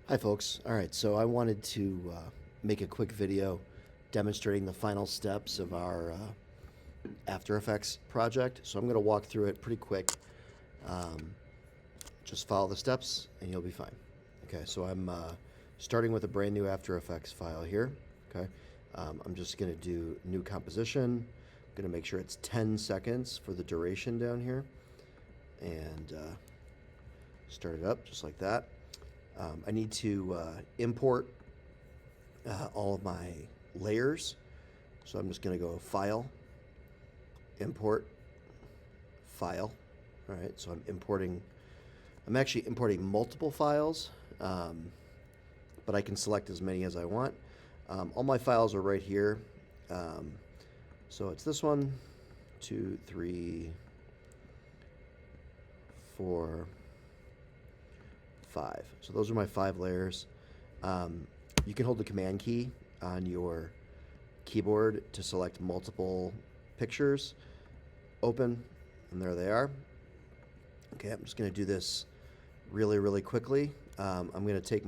Hi folks. All right, so I wanted to make a quick video demonstrating the final steps of our After Effects project. So I'm going to walk through it pretty quick. Um, just follow the steps and you'll be fine. Okay, so I'm starting with a brand new After Effects file here. Okay, I'm just going to do new composition. I'm going to make sure it's 10 seconds for the duration down here and start it up just like that. I need to import all of my layers. So I'm just going to go File, Import, File. All right, so I'm actually importing multiple files, but I can select as many as I want. All my files are right here. So it's this one, 2, 3, 4, 5. So those are my 5 layers. You can hold the Command key on your keyboard to select multiple pictures. Open, and there they are. Okay, I'm just going to do this really, really quickly. I'm going to take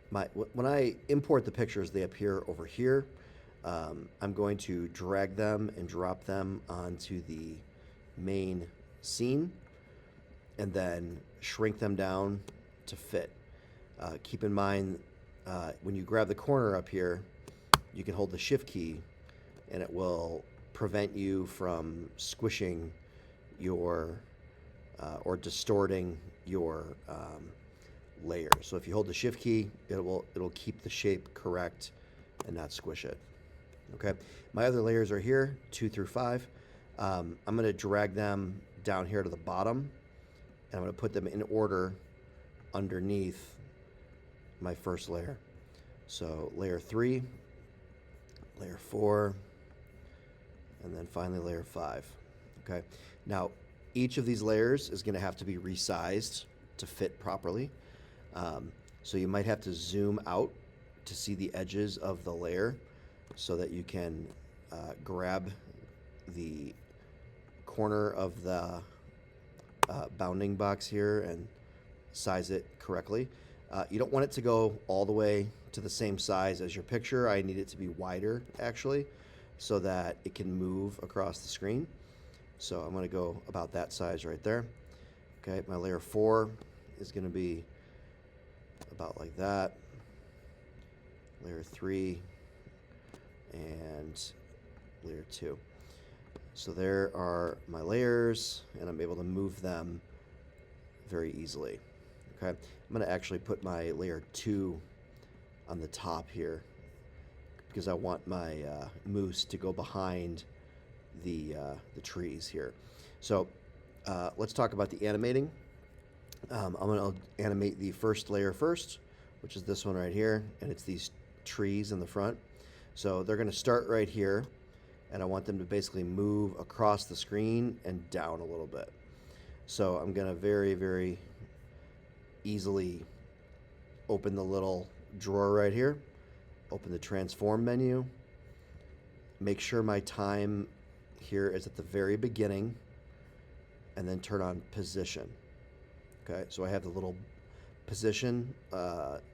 when I import the pictures, they appear over here. I'm going to drag them and drop them onto the main scene and then shrink them down to fit. Keep in mind, when you grab the corner up here, you can hold the shift key and it will prevent you from squishing your or distorting your layer. So if you hold the shift key, it'll keep the shape correct and not squish it. Okay, my other layers are here, 2 through 5. I'm going to drag them down here to the bottom, and I'm going to put them in order underneath my first layer. So layer 3, layer 4, and then finally layer 5. Okay, now each of these layers is going to have to be resized to fit properly. So you might have to zoom out to see the edges of the layer so that you can grab the corner of the bounding box here and size it correctly. You don't want it to go all the way to the same size as your picture. I need it to be wider, actually, so that it can move across the screen. So I'm going to go about that size right there. Okay, my layer 4 is going to be about like that. Layer 3 and layer 2. So there are my layers, and I'm able to move them very easily. Okay, I'm going to actually put my layer 2 on the top here because I want my moose to go behind the trees here. So let's talk about the animating. I'm going to animate the first layer first, which is this one right here, and it's these trees in the front. So they're going to start right here, and I want them to basically move across the screen and down a little bit. So I'm going to very, very easily open the little drawer right here, open the transform menu, make sure my time here is at the very beginning, and then turn on position. Okay, so I have the little position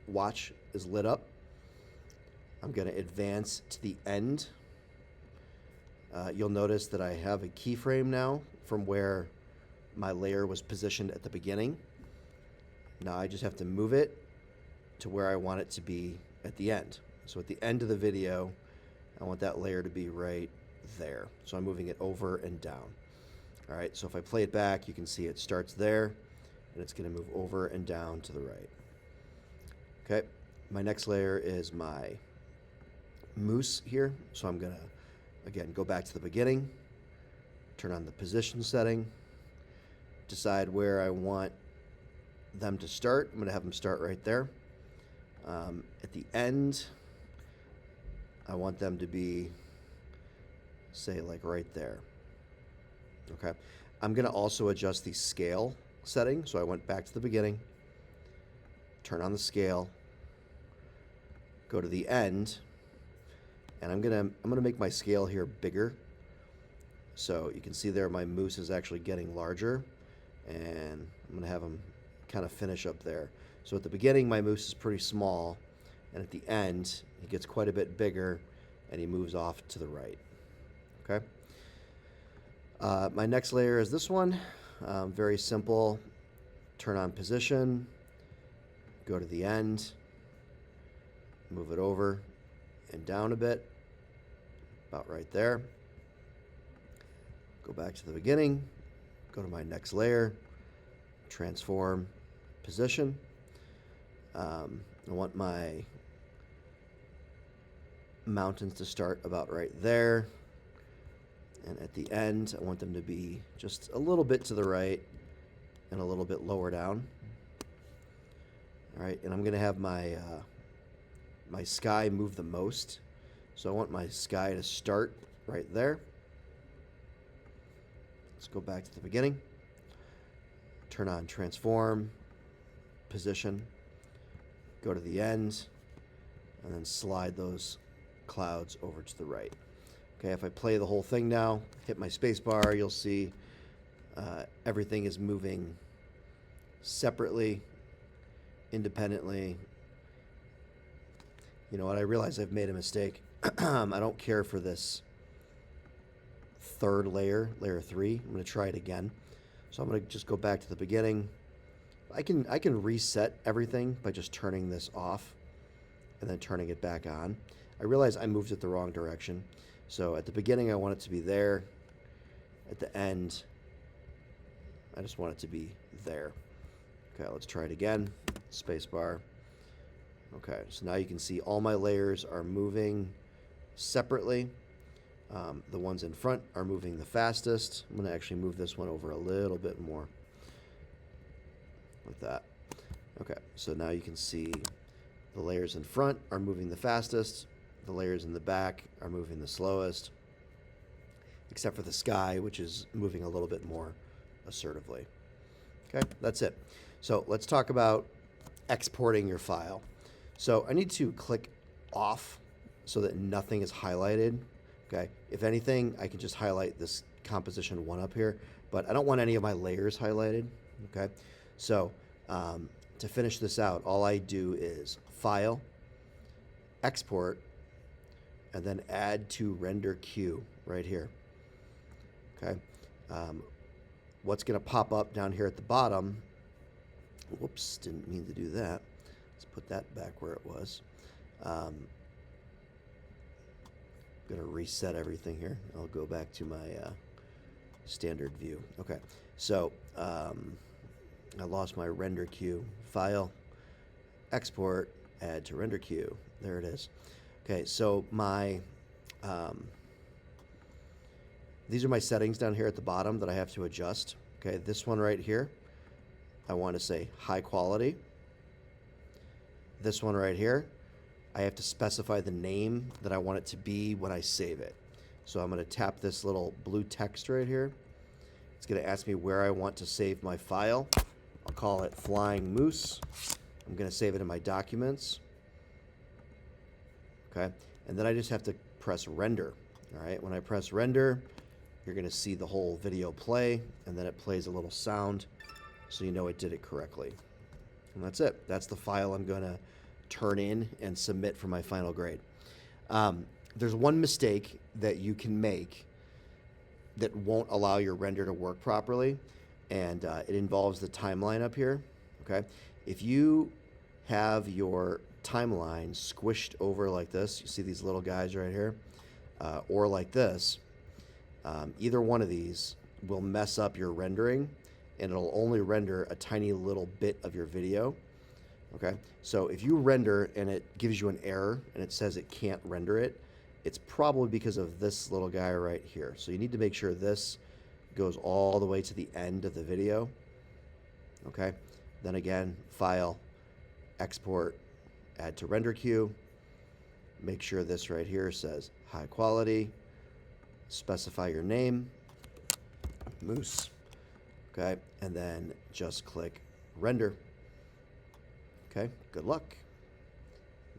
watch is lit up. I'm going to advance to the end. You'll notice that I have a keyframe now from where my layer was positioned at the beginning. Now I just have to move it to where I want it to be at the end. So at the end of the video, I want that layer to be right there. So I'm moving it over and down. All right, so if I play it back, you can see it starts there, and it's going to move over and down to the right. Okay, my next layer is my moose here. So I'm going to, again, go back to the beginning, turn on the position setting, decide where I want them to start. I'm going to have them start right there. At the end, I want them to be, say, like right there. Okay. I'm going to also adjust the scale setting. So I went back to the beginning, turn on the scale, go to the end, and I'm gonna make my scale here bigger. So you can see there my moose is actually getting larger, and I'm gonna have him kind of finish up there. So at the beginning, my moose is pretty small, and at the end, he gets quite a bit bigger, and he moves off to the right. Okay. My next layer is this one. Very simple. Turn on position, go to the end, move it over and down a bit, about right there. Go back to the beginning, go to my next layer, transform, position. I want my mountains to start about right there. And at the end, I want them to be just a little bit to the right and a little bit lower down. All right, and I'm going to have my my sky move the most. So I want my sky to start right there. Let's go back to the beginning. Turn on transform, position, go to the end, and then slide those clouds over to the right. Okay, if I play the whole thing now, hit my space bar, you'll see everything is moving separately, independently. You know what? I realize I've made a mistake. I don't care for this third layer, layer 3. I'm going to try it again. So I'm going to just go back to the beginning. I can reset everything by just turning this off and then turning it back on. I realize I moved it the wrong direction. So at the beginning, I want it to be there. At the end, I just want it to be there. Okay, let's try it again. Space bar. Okay, so now you can see all my layers are moving separately. The ones in front are moving the fastest. I'm going to actually move this one over a little bit more. Like that. Okay, so now you can see the layers in front are moving the fastest. The layers in the back are moving the slowest. Except for the sky, which is moving a little bit more assertively. Okay, that's it. So let's talk about exporting your file. So I need to click off so that nothing is highlighted. Okay, if anything, I can just highlight this composition 1 up here, but I don't want any of my layers highlighted. Okay, so to finish this out, all I do is File, Export, and then Add to Render Queue right here. Okay, what's going to pop up down here at the bottom? Whoops, didn't mean to do that. Let's put that back where it was. Going to reset everything here. I'll go back to my standard view. Okay, so I lost my render queue. File, export, add to render queue. There it is. Okay, so my these are my settings down here at the bottom that I have to adjust. Okay, this one right here, I want to say high quality. This one right here, I have to specify the name that I want it to be when I save it. So I'm going to tap this little blue text right here. It's going to ask me where I want to save my file. I'll call it Flying Moose. I'm going to save it in my documents. Okay, and then I just have to press render. All right, when I press render, you're going to see the whole video play, and then it plays a little sound so you know it did it correctly. And that's it. That's the file I'm going to turn in and submit for my final grade. There's one mistake that you can make that won't allow your render to work properly, and it involves the timeline up here. Okay, if you have your timeline squished over like this, you see these little guys right here, or like this, either one of these will mess up your rendering, and it'll only render a tiny little bit of your video. Okay, so if you render and it gives you an error and it says it can't render it, it's probably because of this little guy right here. So you need to make sure this goes all the way to the end of the video. Okay, then again, File, Export, Add to Render Queue. Make sure this right here says high quality. Specify your name, Moose. Okay, and then just click Render. Okay, good luck.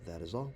That is all.